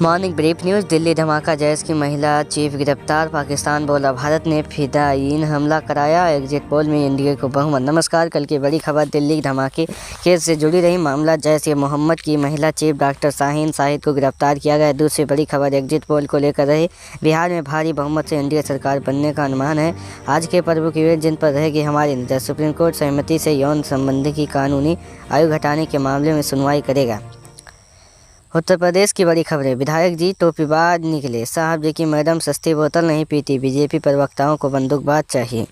Morning brief news. Delhi धमाका, जैश की महिला चीफ गिरफ्तार। पाकिस्तान बोला भारत ने फिदायीन हमला कराया। एग्जिट पोल में एनडीए को बहुमत। नमस्कार, कल की बड़ी खबर दिल्ली धमाके केस से जुड़ी रही। मामला जैश ए मोहम्मद की महिला चीफ डॉक्टर शाहीन शाहिद को गिरफ्तार किया गया। दूसरी बड़ी खबर एग्जिट पोल को लेकर रही। बिहार में भारी बहुमत से एनडीए सरकार बनने का अनुमान है। आज के पर्व की वेट जिन पर रहेगी हमारी नजर। सुप्रीम कोर्ट सहमति से यौन संबंधी की कानूनी आयु घटाने के मामले में सुनवाई करेगा। उत्तर प्रदेश की बड़ी खबरें। विधायक जी टोपीबाज निकले। साहब जी की मैडम सस्ती बोतल नहीं पीती। बीजेपी प्रवक्ताओं को बंदूकबाज चाहिए।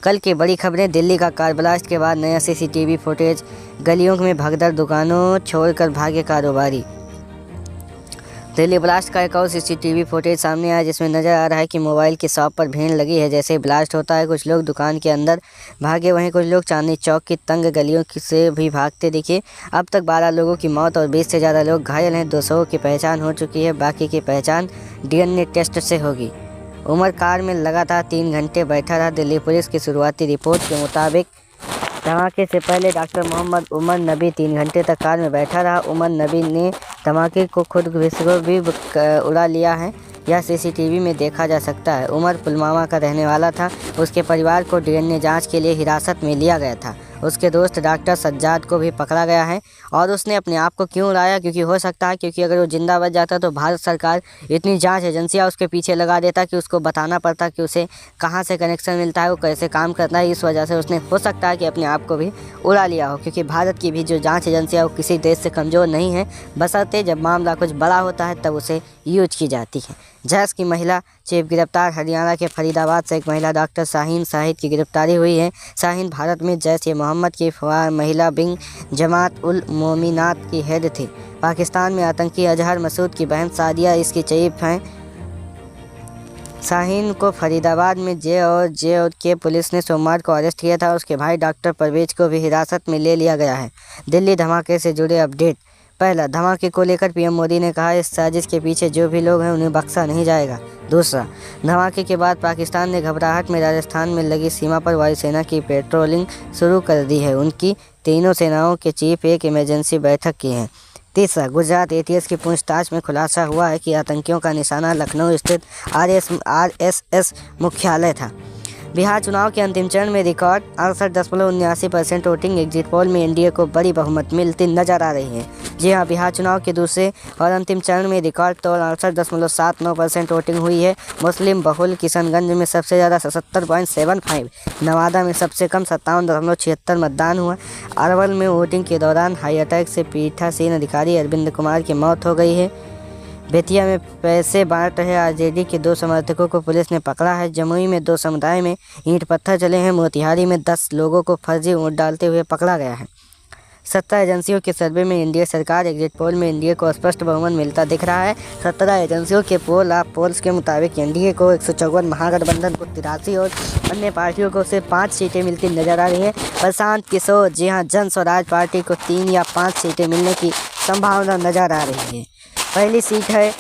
कल की बड़ी खबरें। दिल्ली का कार ब्लास्ट के बाद नया सीसीटीवी फुटेज। गलियों में भगदड़, दुकानों छोड़कर भागे कारोबारी। दिल्ली ब्लास्ट का एक और सीसीटीवी फुटेज सामने आया जिसमें नजर आ रहा है कि मोबाइल की शॉप पर भीड़ लगी है। जैसे ही ब्लास्ट होता है कुछ लोग दुकान के अंदर भागे, वहीं कुछ लोग चांदनी चौक की तंग गलियों से भी भागते दिखे। अब तक 12 लोगों की मौत और 20 से ज़्यादा लोग घायल हैं। 200 की पहचान हो चुकी है, बाकी की पहचान डीएनए टेस्ट से होगी। उमर कार में लगातार 3 घंटे बैठा रहा। दिल्ली पुलिस की शुरुआती रिपोर्ट के मुताबिक धमाके से पहले डॉक्टर मोहम्मद उमर नबी 3 घंटे तक कार में बैठा रहा। उमर नबी ने धमाके को खुद भी उड़ा लिया है, यह सीसीटीवी में देखा जा सकता है। उमर पुलवामा का रहने वाला था। उसके परिवार को डीएनए जांच के लिए हिरासत में लिया गया था। उसके दोस्त डॉक्टर सज्जाद को भी पकड़ा गया है। और उसने अपने आप को क्यों उड़ाया? क्योंकि हो सकता है क्योंकि अगर वो जिंदा बच जाता तो भारत सरकार इतनी जांच एजेंसियां उसके पीछे लगा देता कि उसको बताना पड़ता कि उसे कहां से कनेक्शन मिलता है, वो कैसे काम करता है। इस वजह से उसने हो सकता है कि अपने आप को भी उड़ा लिया हो, क्योंकि भारत की भी जो जाँच एजेंसियाँ वो किसी देश से कमज़ोर नहीं है। बशर्ते जब मामला कुछ बड़ा होता है तब उसे यूज की जाती है। जैश की महिला चीफ गिरफ्तार। हरियाणा के फरीदाबाद से एक महिला डॉक्टर शाहीन शाहिद की गिरफ्तारी हुई है। शाहीन भारत में जैश ए मोहम्मद की महिला विंग जमात उल मोमिनात की हेड थी। पाकिस्तान में आतंकी अजहर मसूद की बहन सादिया इसकी चीफ हैं। शाहीन को फरीदाबाद में जे के पुलिस ने सोमवार को अरेस्ट किया था। उसके भाई डॉक्टर परवेज को भी हिरासत में ले लिया गया है। दिल्ली धमाके से जुड़े अपडेट। पहला, धमाके को लेकर पीएम मोदी ने कहा इस साजिश के पीछे जो भी लोग हैं उन्हें बख्शा नहीं जाएगा। दूसरा, धमाके के बाद पाकिस्तान ने घबराहट में राजस्थान में लगी सीमा पर वायुसेना की पेट्रोलिंग शुरू कर दी है। उनकी तीनों सेनाओं के चीफ एक इमरजेंसी बैठक की है। तीसरा, गुजरात एटीएस की पूछताछ में खुलासा हुआ है कि आतंकियों का निशाना लखनऊ स्थित आरएसएस मुख्यालय था। बिहार चुनाव के अंतिम चरण में रिकॉर्ड 68.79% वोटिंग। एग्जिट पोल में एनडीए को बड़ी बहुमत मिलती नजर आ रही है। जी हां, बिहार चुनाव के दूसरे और अंतिम चरण में रिकॉर्ड तौर 68.79% वोटिंग हुई है। मुस्लिम बहुल किशनगंज में सबसे ज़्यादा 77.75, नवादा में सबसे कम 57.76 मतदान हुआ। अरवल में वोटिंग के दौरान हाई अटैक से पीठासीन अधिकारी अरविंद कुमार की मौत हो गई है। बेतिया में पैसे बांट रहे आरजेडी के 2 समर्थकों को पुलिस ने पकड़ा है। जमुई में 2 समुदाय में ईंट पत्थर चले हैं। मोतिहारी में 10 लोगों को फर्जी वोट डालते हुए पकड़ा गया है। 17 एजेंसियों के सर्वे में एनडीए सरकार। एग्जिट पोल में एनडीए को स्पष्ट बहुमत मिलता दिख रहा है। 17 एजेंसियों के पोल्स के मुताबिक एनडीए को 154, महागठबंधन को 83 और अन्य पार्टियों को सिर्फ 5 सीटें मिलती नजर आ रही है। प्रशांत किशोर, जी हाँ, जन स्वराज पार्टी को 3 या 5 सीटें मिलने की संभावना नजर आ रही है। पहली सीट है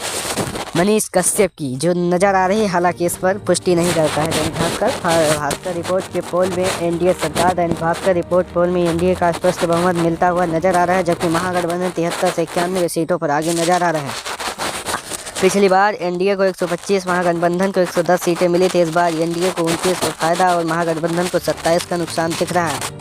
मनीष कश्यप की जो नज़र आ रही है, हालांकि इस पर पुष्टि नहीं करता है दैनिक भास्कर रिपोर्ट के पोल में एनडीए सरकार। दैनिक भास्कर रिपोर्ट पोल में एनडीए का स्पष्ट बहुमत मिलता हुआ नजर आ रहा है, जबकि महागठबंधन 73 से 91 सीटों पर आगे नजर आ रहा है। पिछली बार एनडीए को 125, महागठबंधन को 110 सीटें मिली थी। इस बार एनडीए को 29 का फायदा और महागठबंधन को 27 का नुकसान दिख रहा है।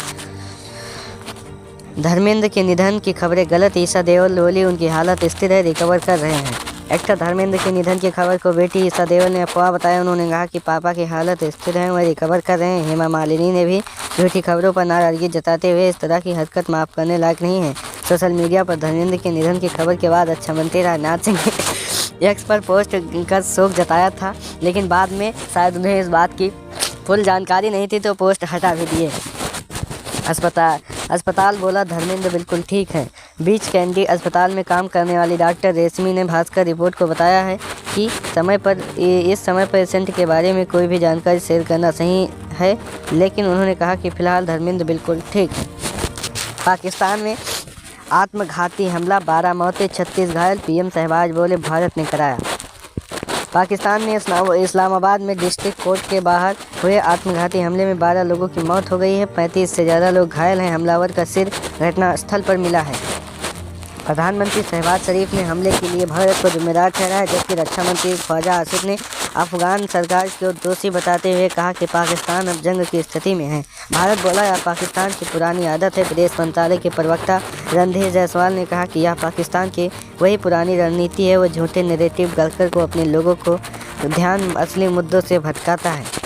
धर्मेंद्र के निधन की खबरें गलत। ईशा देओल बोली उनकी हालत स्थिर है, रिकवर कर रहे हैं। एक्टर धर्मेंद्र के निधन की खबर को बेटी ईशा देओल ने अफवाह बताया। उन्होंने कहा कि पापा की हालत स्थिर है, वह रिकवर कर रहे हैं। हेमा मालिनी ने भी झूठी खबरों पर नाराजगी जताते हुए इस तरह की हरकत माफ़ करने लायक नहीं है। सोशल मीडिया पर धर्मेंद्र के निधन की खबर के बाद रक्षा मंत्री राजनाथ सिंह ने एक्स पर पोस्ट कर शोक जताया था, लेकिन बाद में शायद उन्हें इस बात की फुल जानकारी नहीं थी तो पोस्ट हटा भी दिए। अस्पताल बोला धर्मेंद्र बिल्कुल ठीक है। बीच कैंडी अस्पताल में काम करने वाली डॉक्टर रेशमी ने भास्कर रिपोर्ट को बताया है कि इस समय पर पेशेंट के बारे में कोई भी जानकारी शेयर करना सही है, लेकिन उन्होंने कहा कि फिलहाल धर्मेंद्र बिल्कुल ठीक है। पाकिस्तान में आत्मघाती हमला, 12 मौतें 36 घायल। पीएम शहबाज बोले भारत ने कराया। पाकिस्तान में इस्लामाबाद में डिस्ट्रिक्ट कोर्ट के बाहर हुए आत्मघाती हमले में 12 लोगों की मौत हो गई है। 35 से ज़्यादा लोग घायल हैं। हमलावर का सिर घटनास्थल पर मिला है। प्रधानमंत्री शहबाज शरीफ ने हमले के लिए भारत को जिम्मेदार ठहराया, जबकि रक्षा मंत्री ख्वाजा आसिफ ने अफगान सरकार को दोषी बताते हुए कहा कि पाकिस्तान अब जंग की स्थिति में है। भारत बोला, यह पाकिस्तान की पुरानी आदत है। विदेश मंत्रालय के प्रवक्ता रणधीर जायसवाल ने कहा कि यह पाकिस्तान की वही पुरानी रणनीति है। वो झूठे नैरेटिव गढ़कर को अपने लोगों को ध्यान असली मुद्दों से भटकाता है।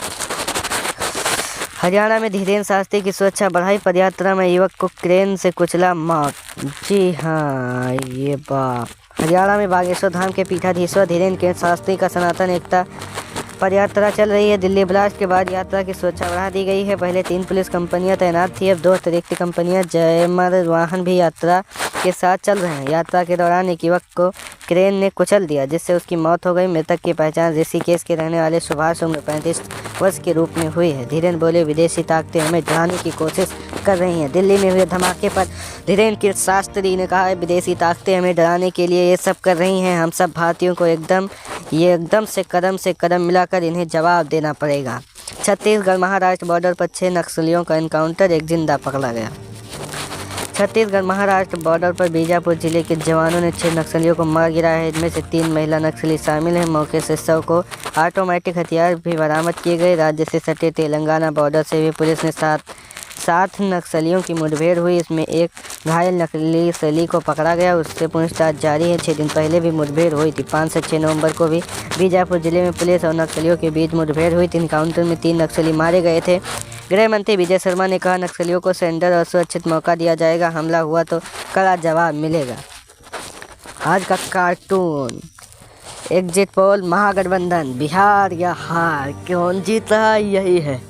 हरियाणा में धीरेन्द्र शास्त्री की सुरक्षा बढ़ाई, पदयात्रा में युवक को क्रेन से कुचला, मौत। जी हाँ, ये बात। हरियाणा में बागेश्वर धाम के पीठाधीश्वर धीरेन्द्र शास्त्री का सनातन एकता पदयात्रा चल रही है। दिल्ली ब्लास्ट के बाद यात्रा की सुरक्षा बढ़ा दी गई है। पहले 3 पुलिस कंपनियां तैनात थी, अब 2 अतिरिक्त कंपनियां जयमर वाहन भी यात्रा के साथ चल रहे हैं। यात्रा के दौरान एक युवक को क्रेन ने कुचल दिया, जिससे उसकी मौत हो गई। मृतक की पहचान ऋषिकेश के रहने वाले सुभाष उम्र 35 वर्ष के रूप में हुई है। धीरेन्द्र बोले, विदेशी ताकतें हमें डराने की कोशिश कर रही हैं। दिल्ली में हुए धमाके पर धीरेन्द्र शास्त्री ने कहा, विदेशी ताकतें हमें डराने के लिए ये सब कर रही हैं। हम सब भारतीयों को एकदम से कदम मिलाकर इन्हें जवाब देना पड़ेगा। छत्तीसगढ़ महाराष्ट्र बॉर्डर पर 6 नक्सलियों का एनकाउंटर, एक जिंदा पकड़ा गया। छत्तीसगढ़ महाराष्ट्र बॉर्डर पर बीजापुर जिले के जवानों ने 6 नक्सलियों को मार गिराया है। इनमें से 3 महिला नक्सली शामिल हैं। मौके से 100 को ऑटोमेटिक हथियार भी बरामद किए गए। राज्य से सटे तेलंगाना बॉर्डर से भी पुलिस ने 7 नक्सलियों की मुठभेड़ हुई। इसमें एक घायल नक्सली को पकड़ा गया, उससे पूछताछ जारी है। 6 दिन पहले भी मुठभेड़ हुई थी। 5 से 6 नवंबर को भी बीजापुर जिले में पुलिस और नक्सलियों के बीच मुठभेड़ हुई थी। इनकाउंटर में 3 नक्सली मारे गए थे। गृह मंत्री विजय शर्मा ने कहा, नक्सलियों को सरेंडर और सुरक्षित मौका दिया जाएगा। हमला हुआ तो कड़ा जवाब मिलेगा। आज का कार्टून, एग्जिट पोल, महागठबंधन, बिहार या हार, कौन जीता यही है।